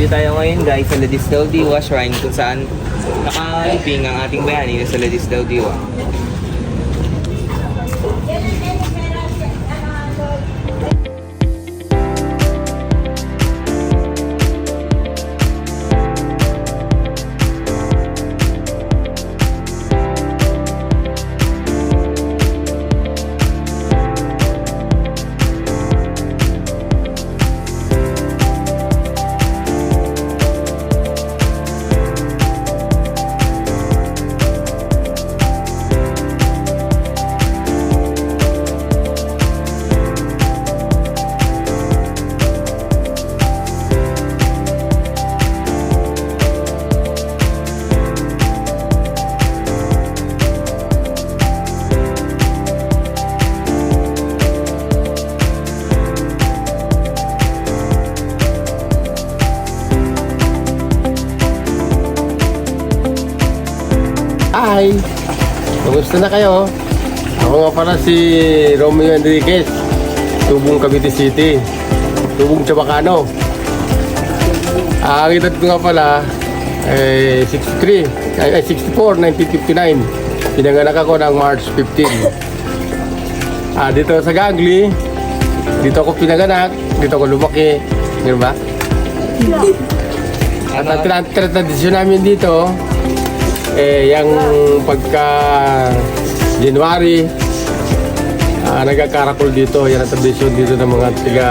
Nandito tayo ngayon guys sa Ladis del Diwa Shrine kung saan nakaliping ang ating bayani sa Ladis del Diwa. Hi! Kumusta na kayo? Ako nga pala si Romeo Enriquez, Tubong Cavite City, Tubong Chabacano. Ang edad ko nga pala ay 64, 1959. Pinanganak ako ng March 15. Dito sa Gangli, dito ako pinanganak, dito ako lumaki. Di ba? At ang tradisyon namin dito, yung pagka January, nagkakarakol dito. Yan ang tradisyon dito ng mga tiga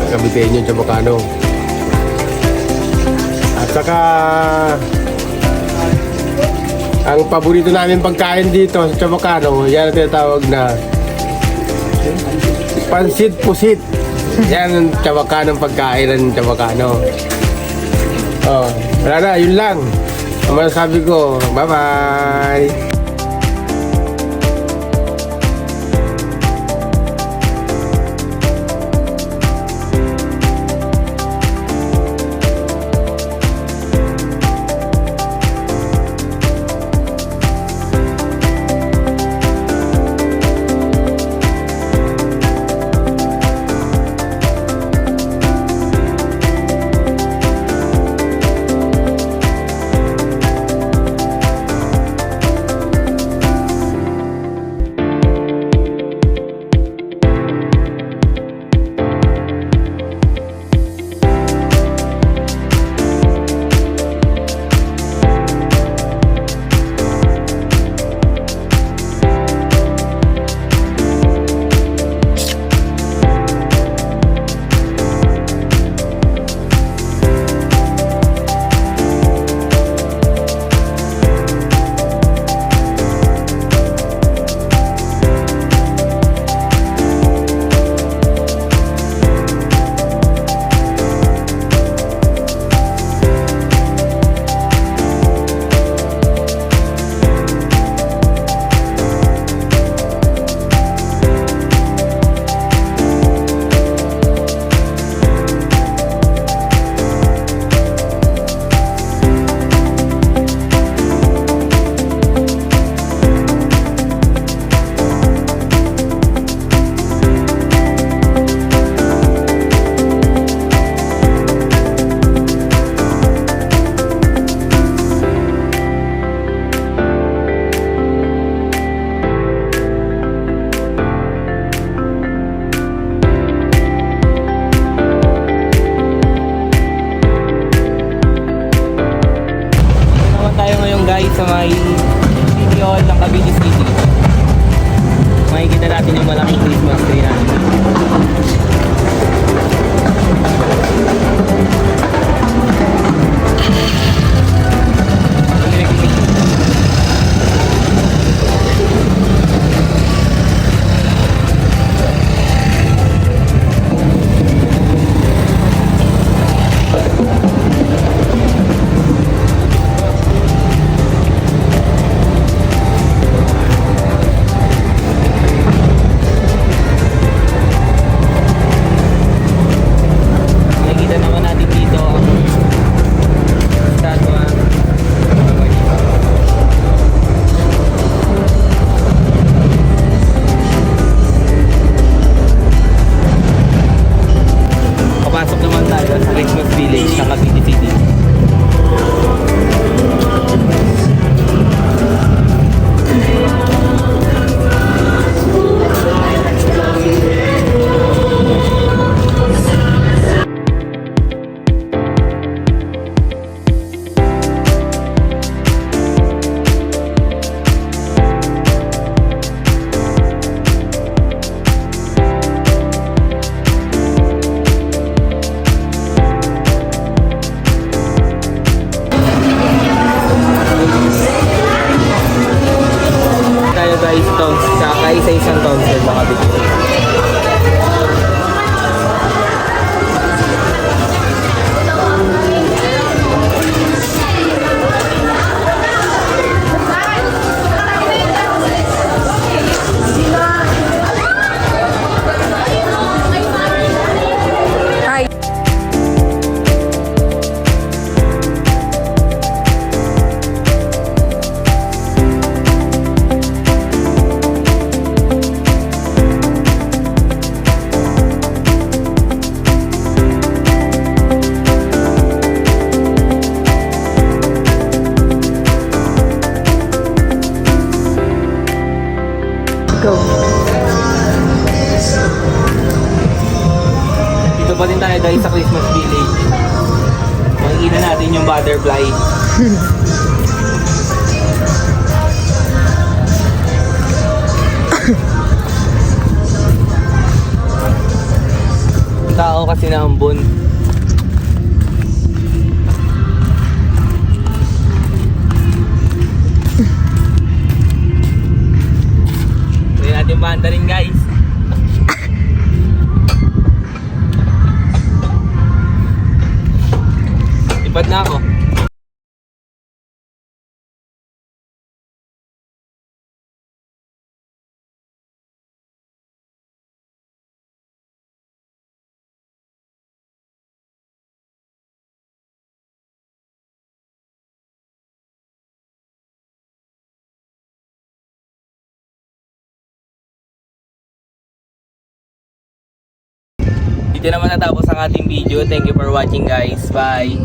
Caviteño, Chabacano. At saka ang paborito namin pagkain dito sa Chabacano, yan ang tinatawag na pansit pusit. Yan ang Chabacanong pagkain ng Chabacano. Wala na, yun lang ang masasabi ko. Bye-bye! Sa may City Hall ng Cavite City, makikita natin yung malaking Christmas tree natin. pa din tayo guys sa Christmas Village. Makikita natin yung butterfly. Tao kasi na ambon. Hindi natin banda rin guys. Lipad na ako. Dito naman natapos ang ating video. Thank you for watching guys. Bye!